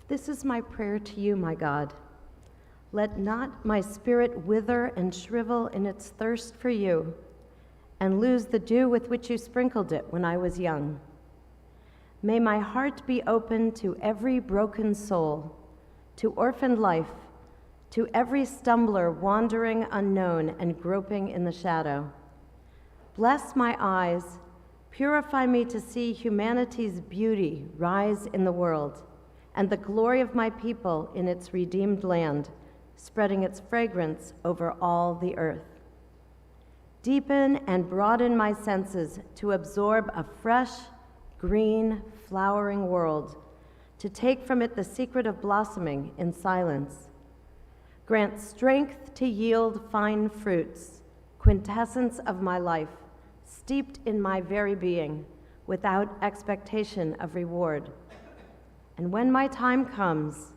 This is my prayer to you, my God. Let not my spirit wither and shrivel in its thirst for you, and lose the dew with which you sprinkled it when I was young. May my heart be open to every broken soul, to orphaned life, to every stumbler wandering unknown and groping in the shadow. Bless my eyes, purify me to see humanity's beauty rise in the world, and the glory of my people in its redeemed land, spreading its fragrance over all the earth. Deepen and broaden my senses to absorb a fresh, green, flowering world, to take from it the secret of blossoming in silence. Grant strength to yield fine fruits, quintessence of my life, steeped in my very being, without expectation of reward. And when my time comes,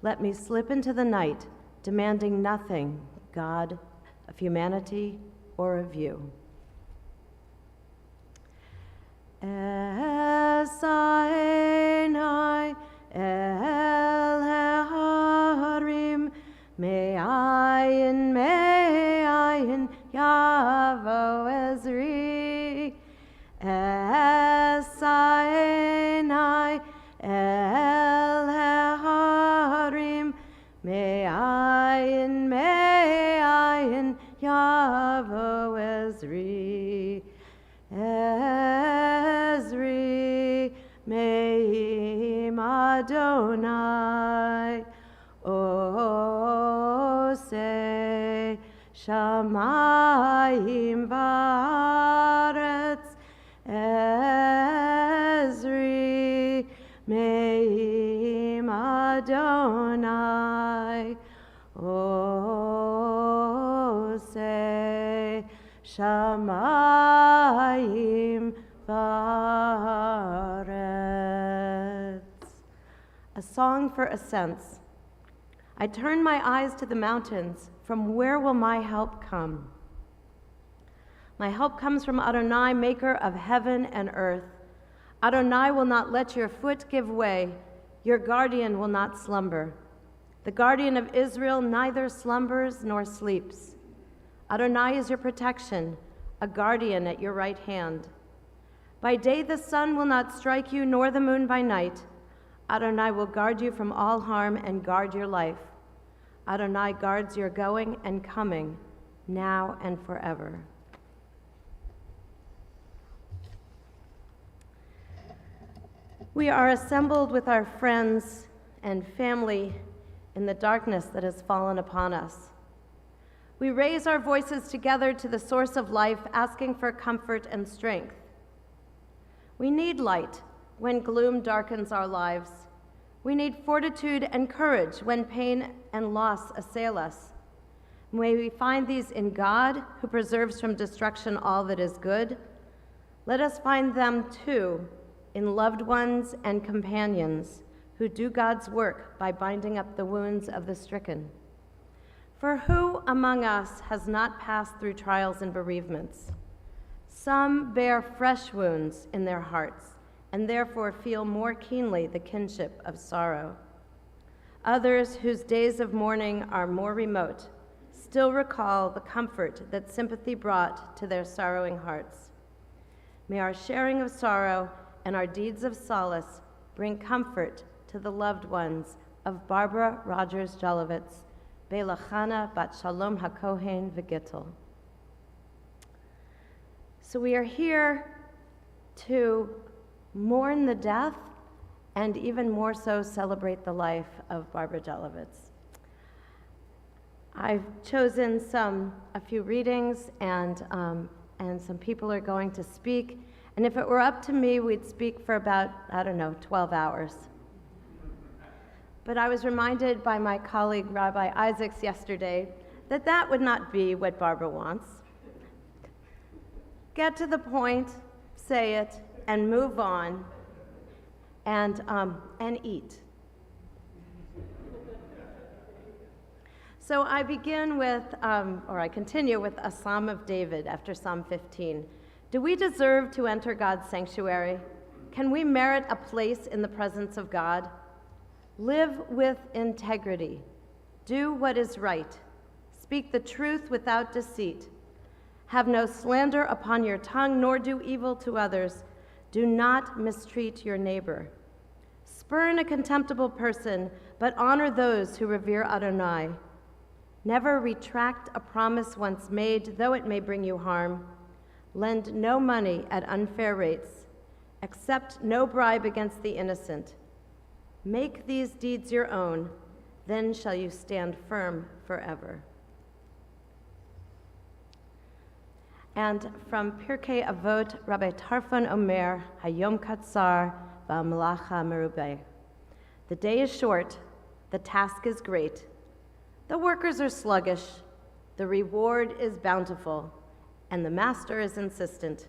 let me slip into the night, demanding nothing, God, of humanity or of you. Esainai el harim me'ayin yavo ezri. Esainai el harim me'ayin yavo ezri. Ezri me'im Adonai oseh shamayim va'aretz. Ezri me'im Adonai oseh shamayim va'aretz. A song for ascents. I turn my eyes to the mountains. From where will my help come? My help comes from Adonai, maker of heaven and earth. Adonai will not let your foot give way. Your guardian will not slumber. The guardian of Israel neither slumbers nor sleeps. Adonai is your protection, a guardian at your right hand. By day the sun will not strike you, nor the moon by night. Adonai will guard you from all harm and guard your life. Adonai guards your going and coming, now and forever. We are assembled with our friends and family in the darkness that has fallen upon us. We raise our voices together to the source of life, asking for comfort and strength. We need light when gloom darkens our lives. We need fortitude and courage when pain and loss assail us. May we find these in God, who preserves from destruction all that is good. Let us find them, too, in loved ones and companions who do God's work by binding up the wounds of the stricken. For who among us has not passed through trials and bereavements? Some bear fresh wounds in their hearts and therefore feel more keenly the kinship of sorrow. Others whose days of mourning are more remote still recall the comfort that sympathy brought to their sorrowing hearts. May our sharing of sorrow and our deeds of solace bring comfort to the loved ones of Barbara Rogers Jolovitz, Beilachana Bat Shalom HaKohen V'Gittel. So we are here to mourn the death and even more so celebrate the life of Barbara Jolovitz. I've chosen a few readings and some people are going to speak. And if it were up to me, we'd speak for about, 12 hours. But I was reminded by my colleague, Rabbi Isaacs, yesterday, that would not be what Barbara wants. Get to the point, say it, and move on, and eat. So I begin with, I continue with a Psalm of David after Psalm 15. Do we deserve to enter God's sanctuary? Can we merit a place in the presence of God? Live with integrity. Do what is right. Speak the truth without deceit. Have no slander upon your tongue, nor do evil to others. Do not mistreat your neighbor. Spurn a contemptible person, but honor those who revere Adonai. Never retract a promise once made, though it may bring you harm. Lend no money at unfair rates. Accept no bribe against the innocent. Make these deeds your own, then shall you stand firm forever. And from Pirkei Avot, Rabbi Tarfon Omer, Hayom Katzar, V'amalacha merubeh. The day is short, the task is great. The workers are sluggish, the reward is bountiful, and the master is insistent.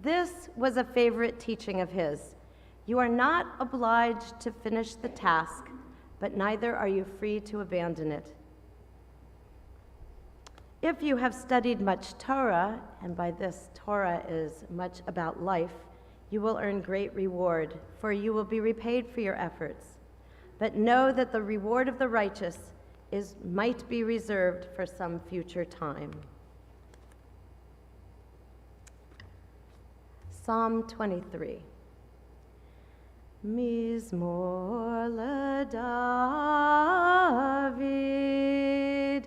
This was a favorite teaching of his. You are not obliged to finish the task, but neither are you free to abandon it. If you have studied much Torah, and by this Torah is much about life, you will earn great reward, for you will be repaid for your efforts. But know that the reward of the righteous might be reserved for some future time. Psalm 23. Mizmor LeDavid,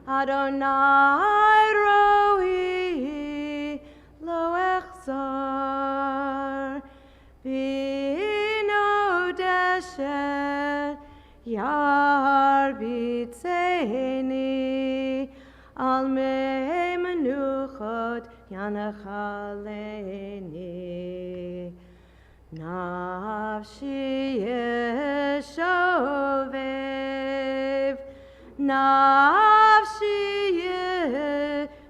Adonai roi lo echzar, bino deshet yarbitzeni, al mei menuchot yanachaleni. Nafshi yeshovev, nafshi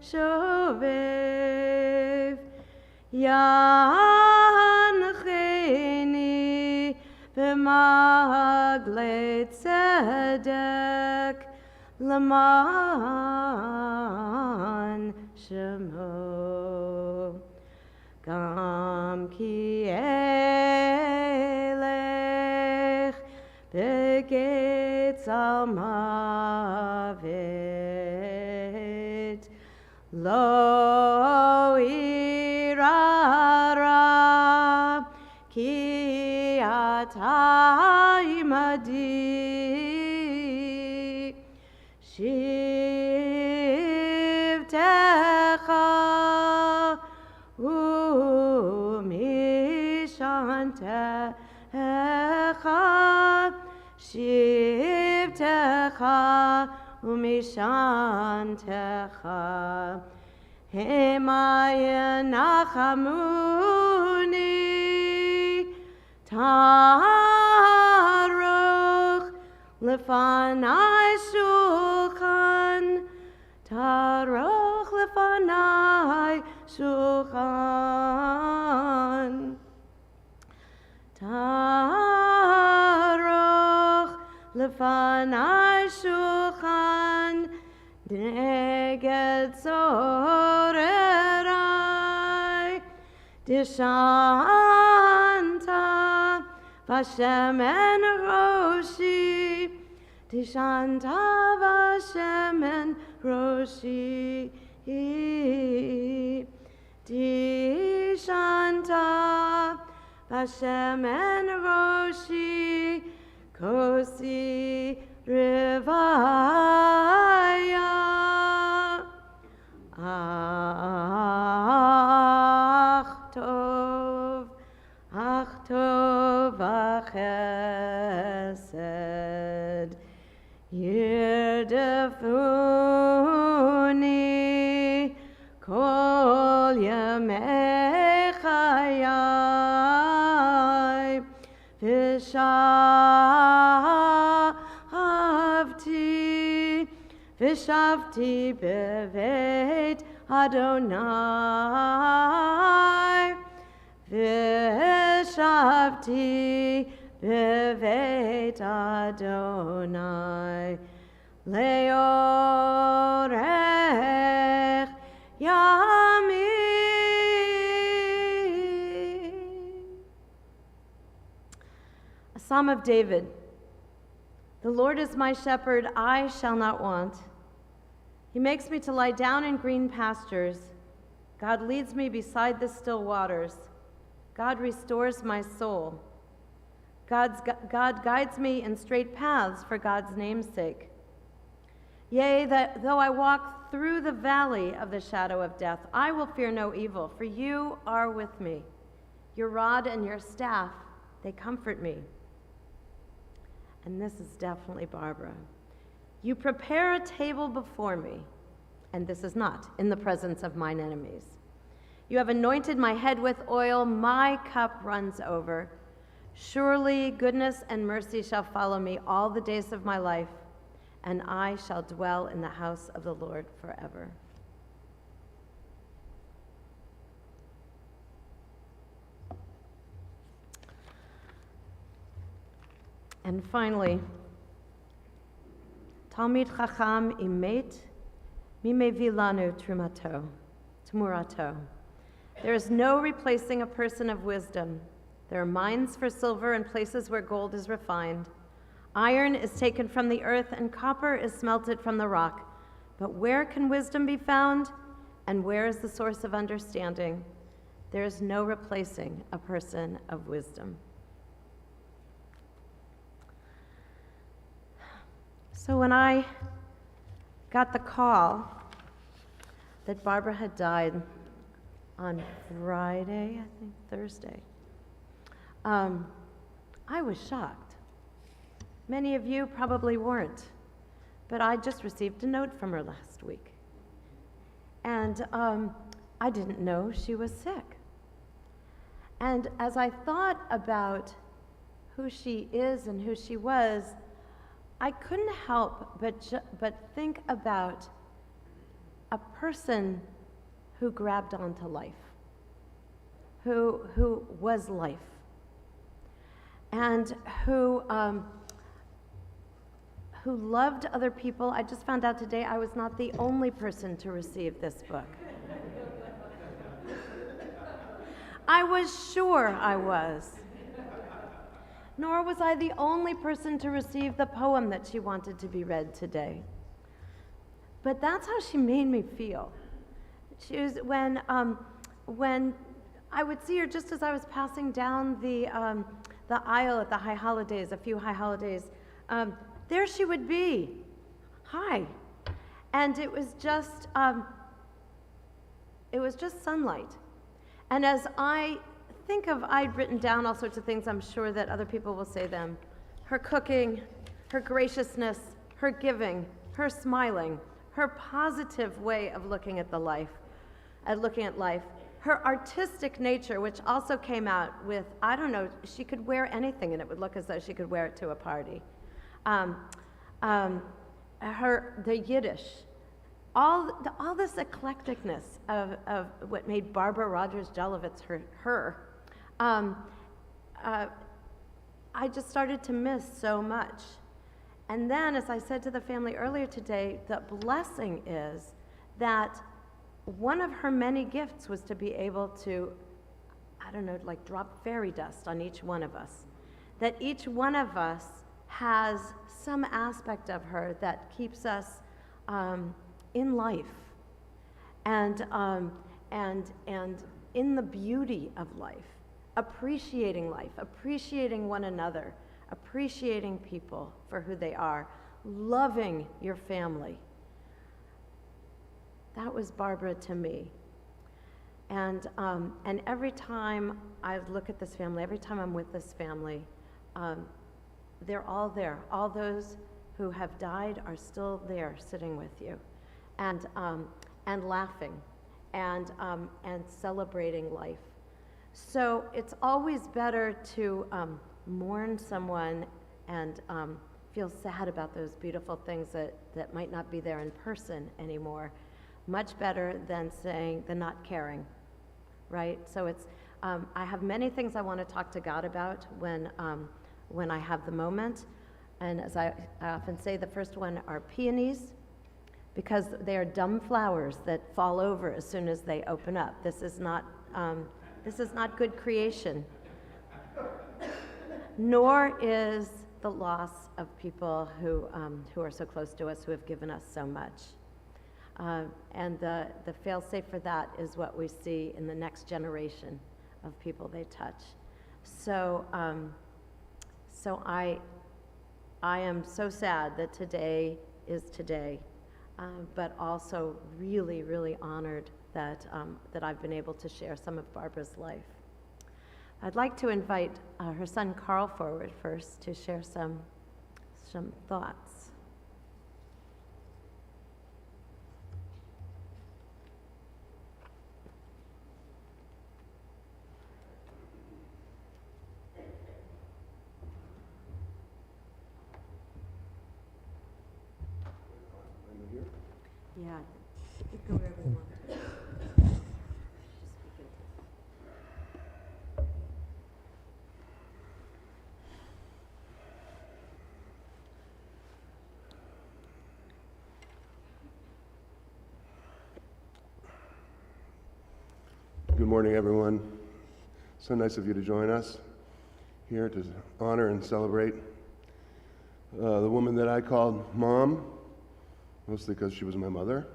yeshovev, yancheni b'magle tzedek, l'man shemo. Gam ki elech begetz al mavet, lo irara ki ata imadi, shivtecha umishantecha, shivtecha umishantecha, hema yenachamuni, taroch lefanai shulchan, taroch lefanai shulchan, taroch lefanai shulchan, neged zorerai, dishanta v'shemen roshi, Tishanta Vashem Roshi. Tishanta Vashem Roshi. Kosi Rivaya. Ach tov v'chesed yirdefuni kol yemei chayai v'shavti beveit Adonai v'shavti beveit Adonai leorech yamim. A Psalm of David. The Lord is my shepherd, I shall not want. He makes me to lie down in green pastures. God leads me beside the still waters. God restores my soul. God guides me in straight paths for God's name's sake. Yea, that though I walk through the valley of the shadow of death, I will fear no evil, for you are with me. Your rod and your staff, they comfort me. And this is definitely Barbara. You prepare a table before me, and this is not, in the presence of mine enemies. You have anointed my head with oil, my cup runs over. Surely goodness and mercy shall follow me all the days of my life, and I shall dwell in the house of the Lord forever. And finally, Talmid Chacham imet mimevi lanu tmurato. There is no replacing a person of wisdom. There are mines for silver and places where gold is refined. Iron is taken from the earth and copper is smelted from the rock. But where can wisdom be found? And where is the source of understanding? There is no replacing a person of wisdom. So when I got the call that Barbara had died on Friday, I think Thursday, I was shocked. Many of you probably weren't, but I just received a note from her last week. And I didn't know she was sick. And as I thought about who she is and who she was, I couldn't help but think about a person who grabbed onto life, who was life, and who loved other people. I just found out today I was not the only person to receive this book. I was sure I was. Nor was I the only person to receive the poem that she wanted to be read today. But that's how she made me feel. She was, when I would see her just as I was passing down the aisle at the high holidays, a few high holidays, there she would be. Hi. And it was just sunlight. And as I'd written down all sorts of things, I'm sure that other people will say them. Her cooking, her graciousness, her giving, her smiling, her positive way of looking at life, her artistic nature, which also came out with, I don't know, she could wear anything and it would look as though she could wear it to a party. The Yiddish, all this eclecticness of what made Barbara Rogers Jolovitz her. I just started to miss so much. And then, as I said to the family earlier today, the blessing is that one of her many gifts was to be able to, drop fairy dust on each one of us. That each one of us has some aspect of her that keeps us in life and in the beauty of life, appreciating life, appreciating one another, appreciating people for who they are, loving your family. That was Barbara to me. And every time I look at this family, every time I'm with this family, they're all there. All those who have died are still there, sitting with you, and laughing, and celebrating life. So it's always better to mourn someone and feel sad about those beautiful things that might not be there in person anymore. Much better than not caring, right? So it's I have many things I want to talk to God about when I have the moment, and as I often say, the first one are peonies, because they are dumb flowers that fall over as soon as they open up. This is not good creation. Nor is the loss of people who are so close to us, who have given us so much. And the fail-safe for that is what we see in the next generation of people they touch. So I am so sad that today is today, but also really, really honored that I've been able to share some of Barbara's life. I'd like to invite her son Carl forward first to share some thoughts. Yeah, you can go wherever you want. Good morning, everyone. So nice of you to join us here to honor and celebrate the woman that I called Mom, mostly because she was my mother.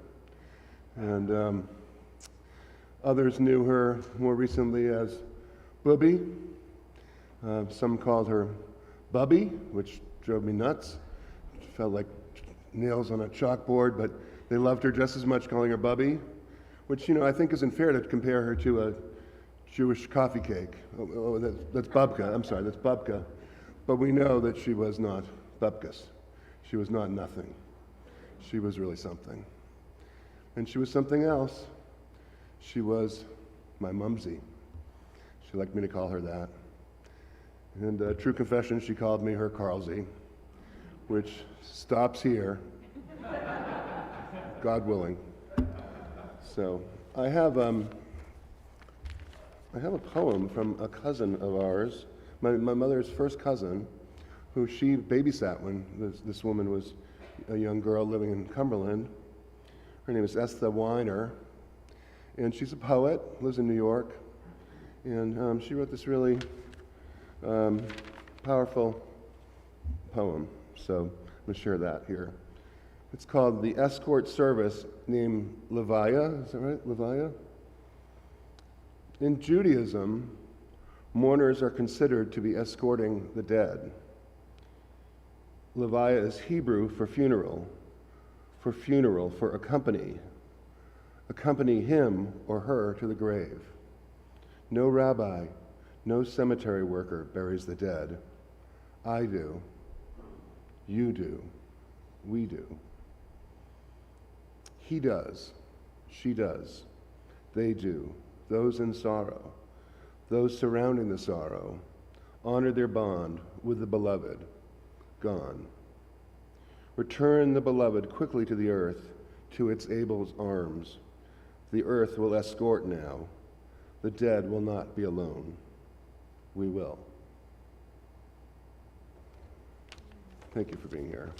And others knew her more recently as Bubby. Some called her Bubby, which drove me nuts. It felt like nails on a chalkboard, but they loved her just as much calling her Bubby, which, I think isn't fair to compare her to a Jewish coffee cake. That's Bubka. I'm sorry, that's Bubka. But we know that she was not Bubkas. She was not nothing. She was really something. And she was something else. She was my mumsy. She liked me to call her that. And true confession, she called me her Carlsy, which stops here, God willing. So I have a poem from a cousin of ours, my mother's first cousin, who she babysat when this woman was a young girl living in Cumberland. Her name is Estha Weiner, and she's a poet, lives in New York, and she wrote this really powerful poem, so I'm going to share that here. It's called The Escort Service, named Levaya. Is that right? Levaya? In Judaism, mourners are considered to be escorting the dead. Levaya is Hebrew for funeral, for accompany. Accompany him or her to the grave. No rabbi, no cemetery worker buries the dead. I do. You do. We do. He does. She does. They do. Those in sorrow. Those surrounding the sorrow honor their bond with the beloved, gone. Return the beloved quickly to the earth, to its Abel's arms. The earth will escort now. The dead will not be alone. We will. Thank you for being here.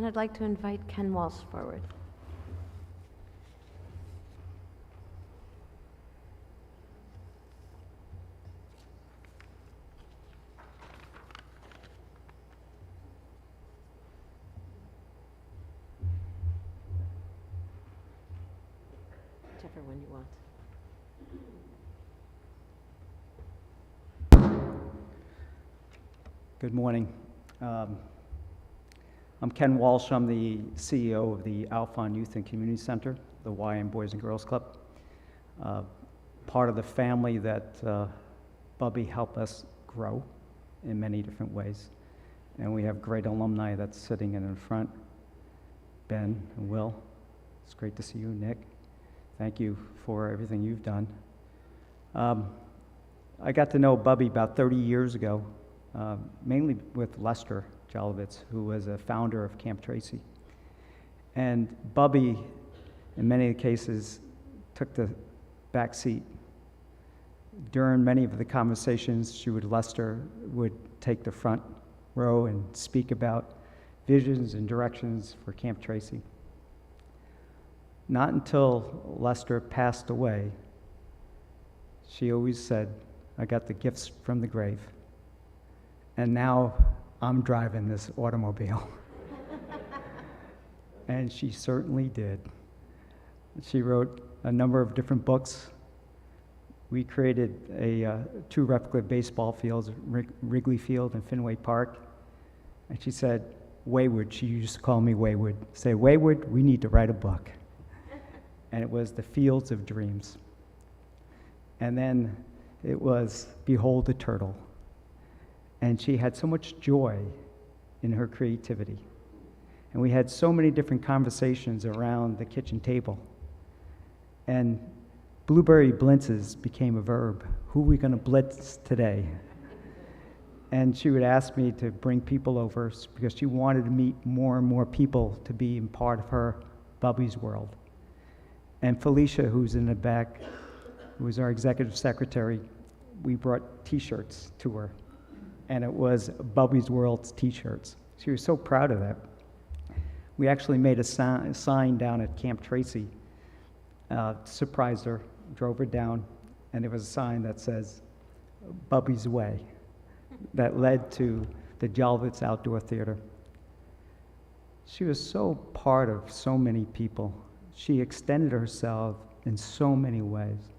And I'd like to invite Ken Walsh forward. Whichever one you want. Good morning. I'm Ken Walsh. I'm the CEO of the Alphon Youth and Community Center, the YM Boys and Girls Club. Part of the family that Bubby helped us grow in many different ways. And we have great alumni that's sitting in front. Ben and Will, it's great to see you. Nick, thank you for everything you've done. I got to know Bubby about 30 years ago, mainly with Lester Jolovitz, who was a founder of Camp Tracy. And Bubby, in many of the cases, took the back seat. During many of the conversations, she would, Lester would take the front row and speak about visions and directions for Camp Tracy. Not until Lester passed away, she always said, "I got the gifts from the grave. And now I'm driving this automobile." And she certainly did. She wrote a number of different books. We created two replica baseball fields, Wrigley Field and Fenway Park. And she said, Wayward, she used to call me Wayward, say, "Wayward, we need to write a book." And it was The Fields of Dreams. And then it was Behold the Turtle. And she had so much joy in her creativity. And we had so many different conversations around the kitchen table. And blueberry blintzes became a verb. Who are we going to blitz today? And she would ask me to bring people over because she wanted to meet more and more people to be in part of her Bubby's world. And Felicia, who's in the back, who was our executive secretary, we brought T-shirts to her. And it was Bubby's World's T-shirts. She was so proud of that. We actually made a sign down at Camp Tracy, surprised her, drove her down, and there was a sign that says, Bubby's Way, that led to the Jolovitz Outdoor Theater. She was so part of so many people. She extended herself in so many ways.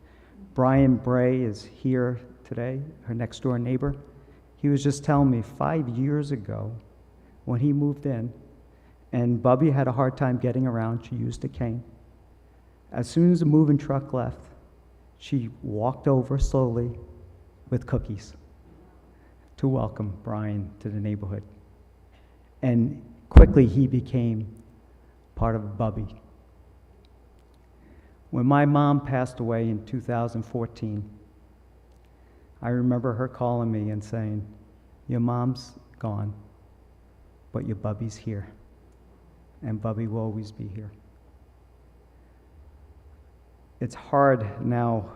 Brian Bray is here today, her next door neighbor. He was just telling me 5 years ago when he moved in, and Bubby had a hard time getting around. She used a cane. As soon as the moving truck left, she walked over slowly with cookies to welcome Brian to the neighborhood. And quickly he became part of Bubby. When my mom passed away in 2014, I remember her calling me and saying, "Your mom's gone, but your Bubby's here, and Bubby will always be here." It's hard now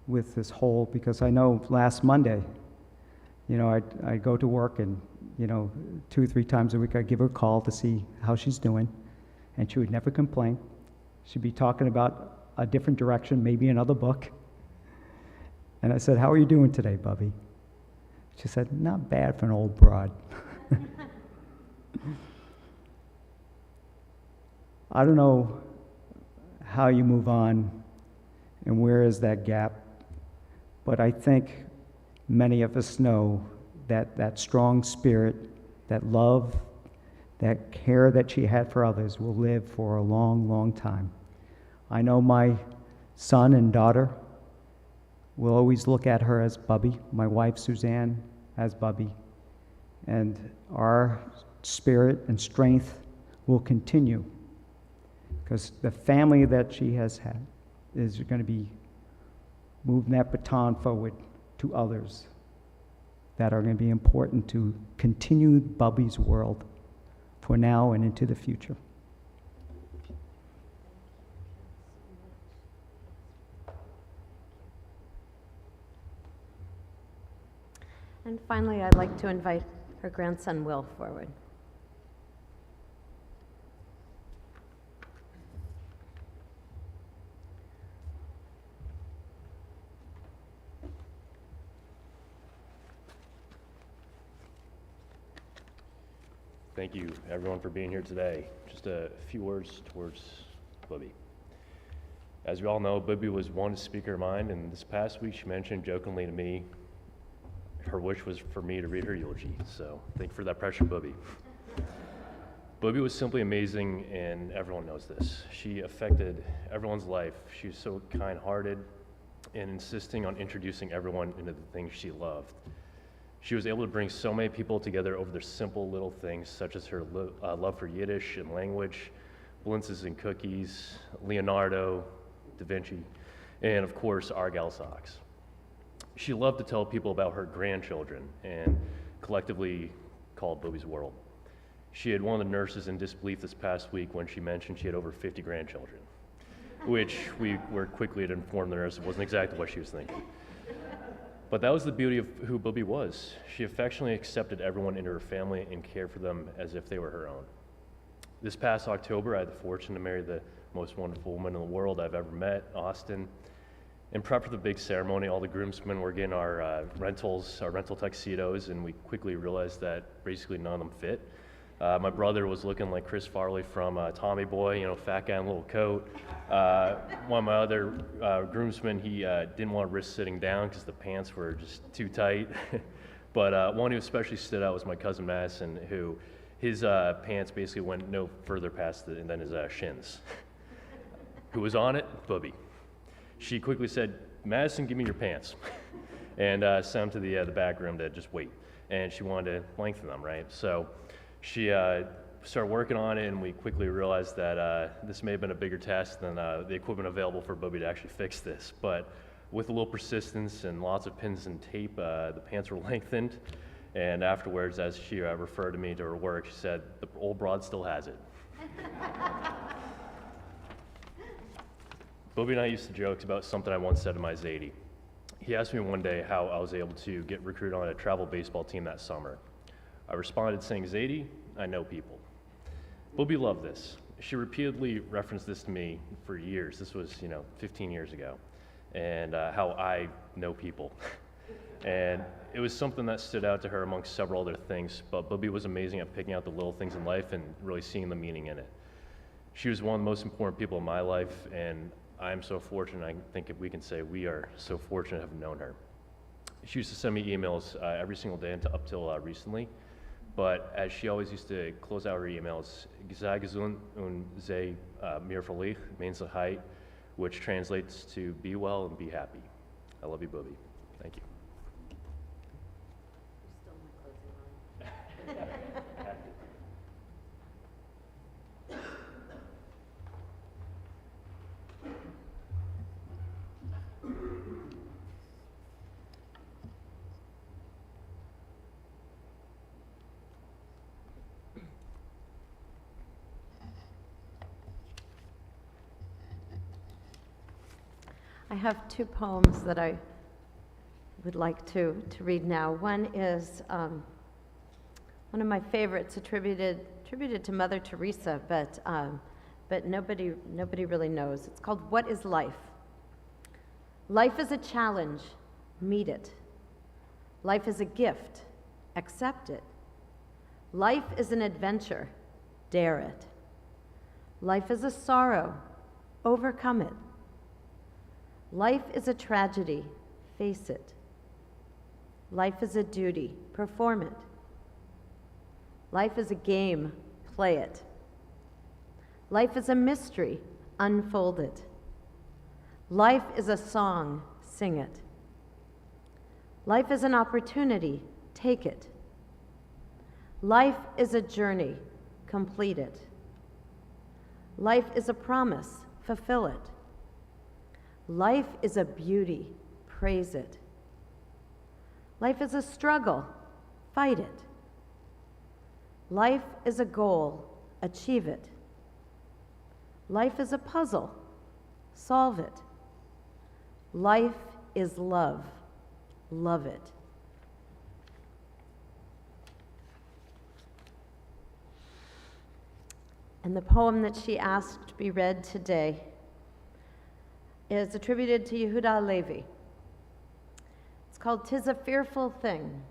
with this whole, because I know last Monday, I go to work and, 2 or 3 times a week I'd give her a call to see how she's doing, and she would never complain. She'd be talking about a different direction, maybe another book. And I said, "How are you doing today, Bubby?" She said, "Not bad for an old broad." I don't know how you move on and where is that gap, but I think many of us know that that strong spirit, that love, that care that she had for others will live for a long, long time. I know my son and daughter will always look at her as Bubby, my wife Suzanne as Bubby, and our spirit and strength will continue because the family that she has had is going to be moving that baton forward to others that are going to be important to continue Bubby's world for now and into the future. And finally, I'd like to invite her grandson, Will, forward. Thank you, everyone, for being here today. Just a few words towards Bubby. As we all know, Bubby was one speaker of mine, and this past week she mentioned jokingly to me her wish was for me to read her eulogy. So thank you for that pressure, Bubby. Bubby was simply amazing, and everyone knows this. She affected everyone's life. She was so kind-hearted and insisting on introducing everyone into the things she loved. She was able to bring so many people together over their simple little things, such as her love for Yiddish and language, blintzes and cookies, Leonardo, Da Vinci, and of course, Argyle socks. She loved to tell people about her grandchildren and collectively called Bubby's World. She had one of the nurses in disbelief this past week when she mentioned she had over 50 grandchildren, which we were quickly to inform the nurse it wasn't exactly what she was thinking. But that was the beauty of who Bubby was. She affectionately accepted everyone into her family and cared for them as if they were her own. This past October, I had the fortune to marry the most wonderful woman in the world I've ever met, Austin. In prep for the big ceremony, all the groomsmen were getting our rental tuxedos, and we quickly realized that basically none of them fit. My brother was looking like Chris Farley from Tommy Boy, fat guy in a little coat. One of my other groomsmen, he didn't want to risk sitting down because the pants were just too tight. But one who especially stood out was my cousin Madison, who his pants basically went no further past than his shins. Who was on it? Bubby. She quickly said, "Madison, give me your pants," and sent him to the back room to just wait. And she wanted to lengthen them, right? So she started working on it, and we quickly realized that this may have been a bigger task than the equipment available for Bubby to actually fix this. But with a little persistence and lots of pins and tape, the pants were lengthened. And afterwards, as she referred to me to her work, she said, "The old broad still has it." Bubby and I used to joke about something I once said to my Zadie. He asked me one day how I was able to get recruited on a travel baseball team that summer. I responded saying, "Zadie, I know people." Bubby loved this. She repeatedly referenced this to me for years. This was, 15 years ago, and how I know people. And it was something that stood out to her amongst several other things, but Bubby was amazing at picking out the little things in life and really seeing the meaning in it. She was one of the most important people in my life, and I am so fortunate. I think we can say we are so fortunate to have known her. She used to send me emails every single day up till recently, but as she always used to close out her emails, "Sei gesund und sei mir verlich" means the height, which translates to be well and be happy. I love you, Bubby. Thank you. I have two poems that I would like to read now. One is one of my favorites, attributed to Mother Teresa, but nobody really knows. It's called "What is Life?" Life is a challenge, meet it. Life is a gift, accept it. Life is an adventure, dare it. Life is a sorrow, overcome it. Life is a tragedy, face it. Life is a duty, perform it. Life is a game, play it. Life is a mystery, unfold it. Life is a song, sing it. Life is an opportunity, take it. Life is a journey, complete it. Life is a promise, fulfill it. Life is a beauty, praise it. Life is a struggle, fight it. Life is a goal, achieve it. Life is a puzzle, solve it. Life is love, love it. And the poem that she asked to be read today is attributed to Yehuda Levi. It's called "'Tis a Fearful Thing."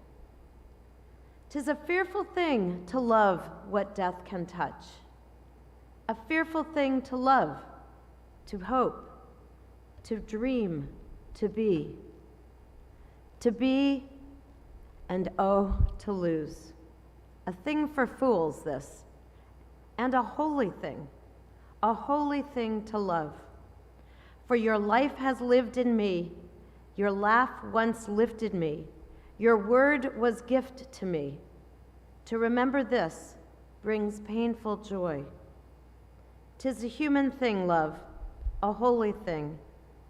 'Tis a fearful thing to love what death can touch, a fearful thing to love, to hope, to dream, to be and oh, to lose. A thing for fools, this, and a holy thing to love. For your life has lived in me, your laugh once lifted me, your word was gift to me. To remember this brings painful joy. 'Tis a human thing, love, a holy thing,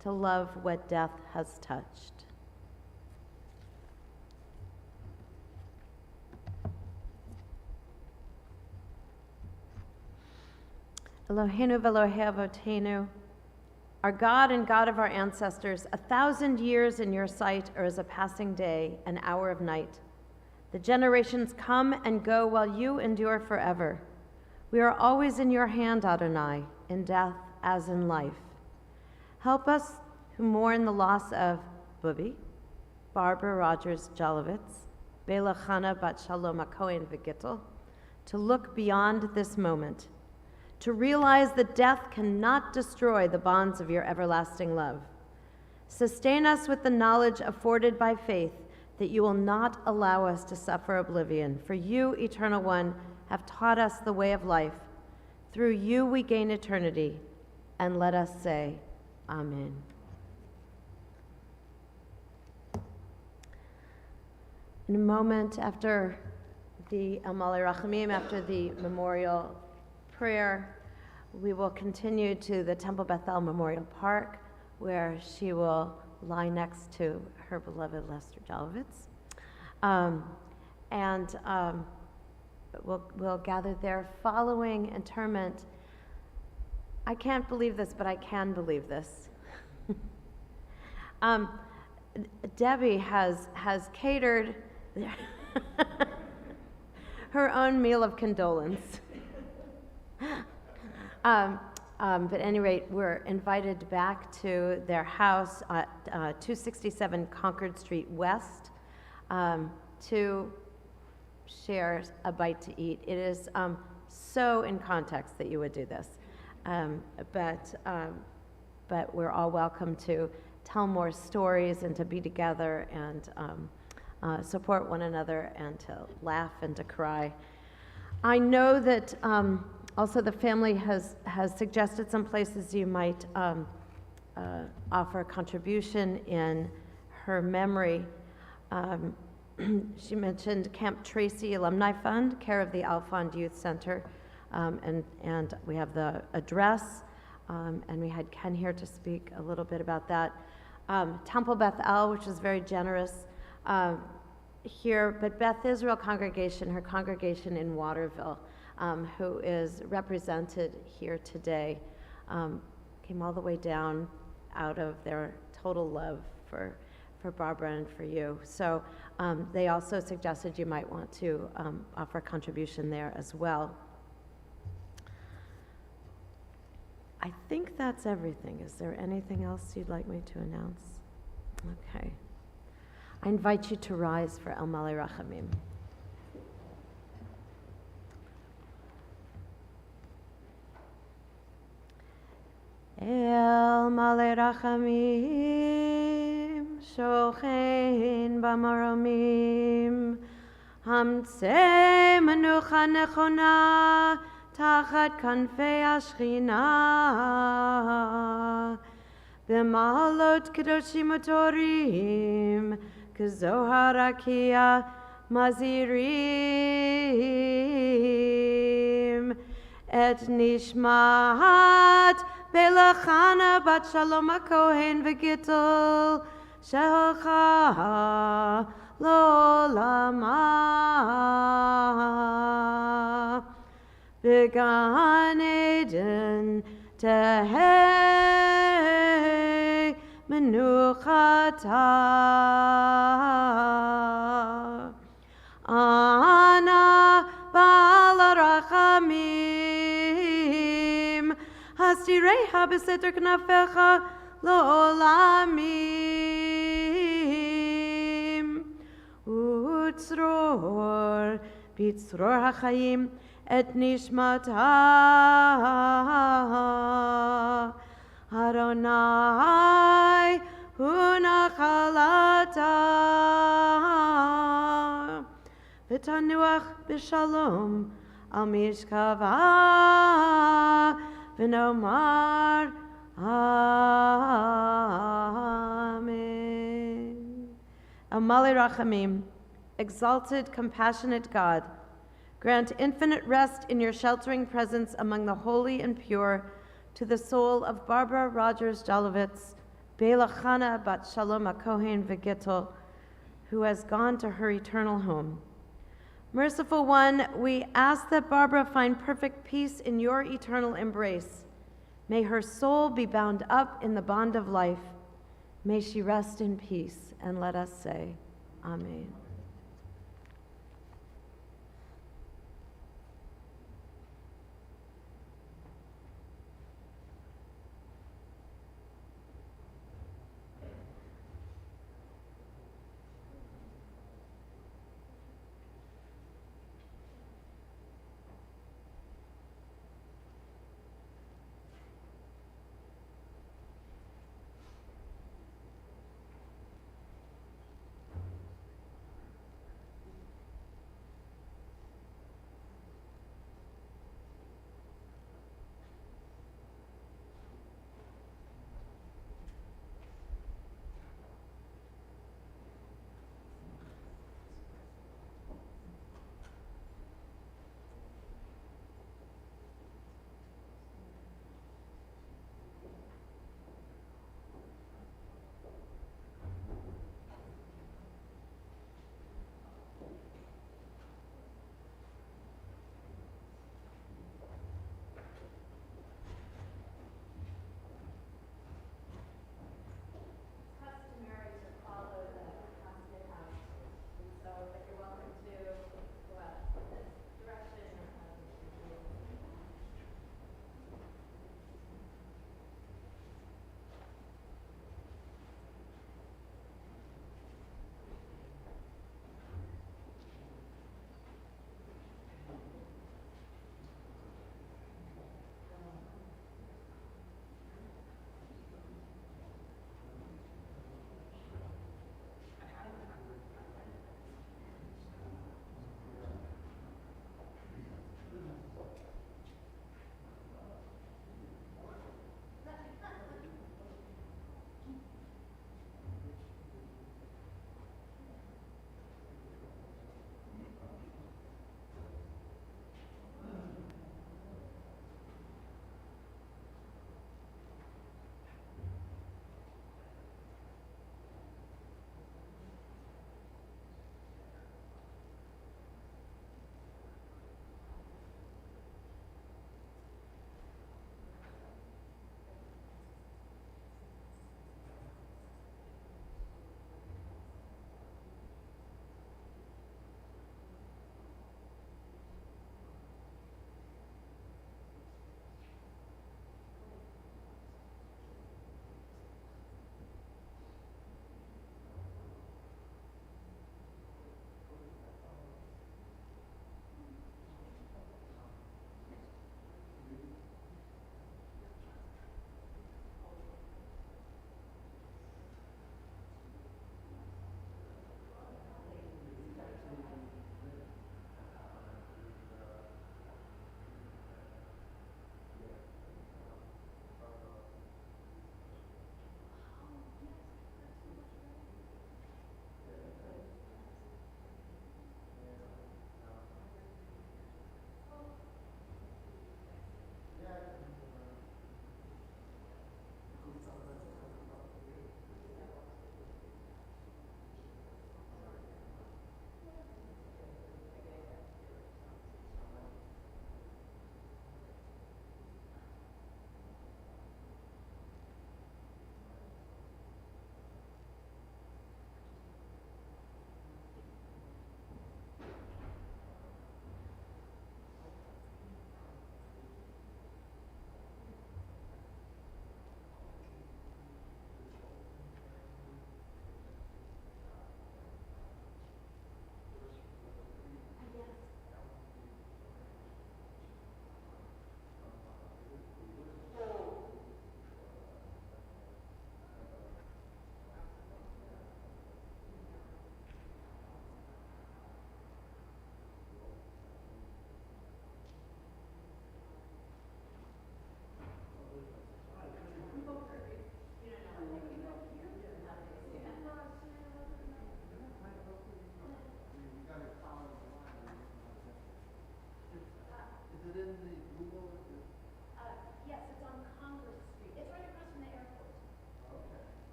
to love what death has touched. Eloheinu v'Elohei Avotenu, our God and God of our ancestors, 1,000 years in your sight are as a passing day, an hour of night. The generations come and go while you endure forever. We are always in your hand, Adonai, in death as in life. Help us who mourn the loss of Bubi, Barbara Rogers Jolovitz, Bela Chana Bat Shalom Cohen V'Gittel, to look beyond this moment, to realize that death cannot destroy the bonds of your everlasting love. Sustain us with the knowledge afforded by faith that you will not allow us to suffer oblivion, for you, Eternal One, have taught us the way of life. Through you we gain eternity, and let us say, Amen. In a moment after the El Malei Rachamim, after the memorial prayer, we will continue to the Temple Beth El Memorial Park, where she will lie next to her beloved Lester Jolovitz. We'll gather there following interment. I can't believe this, but I can believe this. Debbie has catered her own meal of condolence. But at any rate, we're invited back to their house at 267 Concord Street West to share a bite to eat. It is so in context that you would do this. But we're all welcome to tell more stories and to be together and support one another and to laugh and to cry. I know that also the family has suggested some places you might offer a contribution in her memory. She mentioned Camp Tracy Alumni Fund, care of the Alfond Youth Center, and we have the address, and we had Ken here to speak a little bit about that. Temple Beth El, which is very generous here, but Beth Israel congregation, her congregation in Waterville, who is represented here today, came all the way down out of their total love for Barbara and for you. So they also suggested you might want to offer a contribution there as well. I think that's everything. Is there anything else you'd like me to announce? Okay. I invite you to rise for El Malei Rachamim. El Malei Rachamim, Shochein B'maromim, Hamtzei Menucha Nechona, Tachat Kanfei Ashchina, B'malot Kedoshim Utorim, K'zohar Rakia Mazirim, Et Nishmat Bela Chana Bat Shalom HaKohen V'Gittel She'alcha L'Olama B'Gan Eden Tehei Menuchata Ana Ba'al Rachamim Hasireha B'Seter Knafecha L'Olamim utzror bitzror hachayim et nishmata Adonai unachalata v'tanuach b'shalom al mishkava v'nomar Amen. Amale Rachamim, exalted, compassionate God, grant infinite rest in your sheltering presence among the holy and pure to the soul of Barbara Rogers Jolovitz, Bela Chana bat Shalom HaKohen V'Gittel, who has gone to her eternal home. Merciful One, we ask that Barbara find perfect peace in your eternal embrace. May her soul be bound up in the bond of life. May she rest in peace, and let us say, Amen.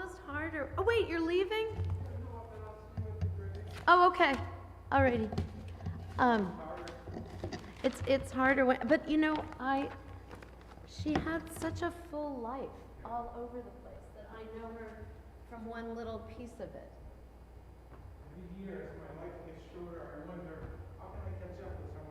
almost harder. Oh, wait, you're leaving? Oh, okay. Alrighty. It's harder when, but you know, she had such a full life all over the place that I know her from one little piece of it. Every year as my life gets shorter, I wonder, how can I catch up with her?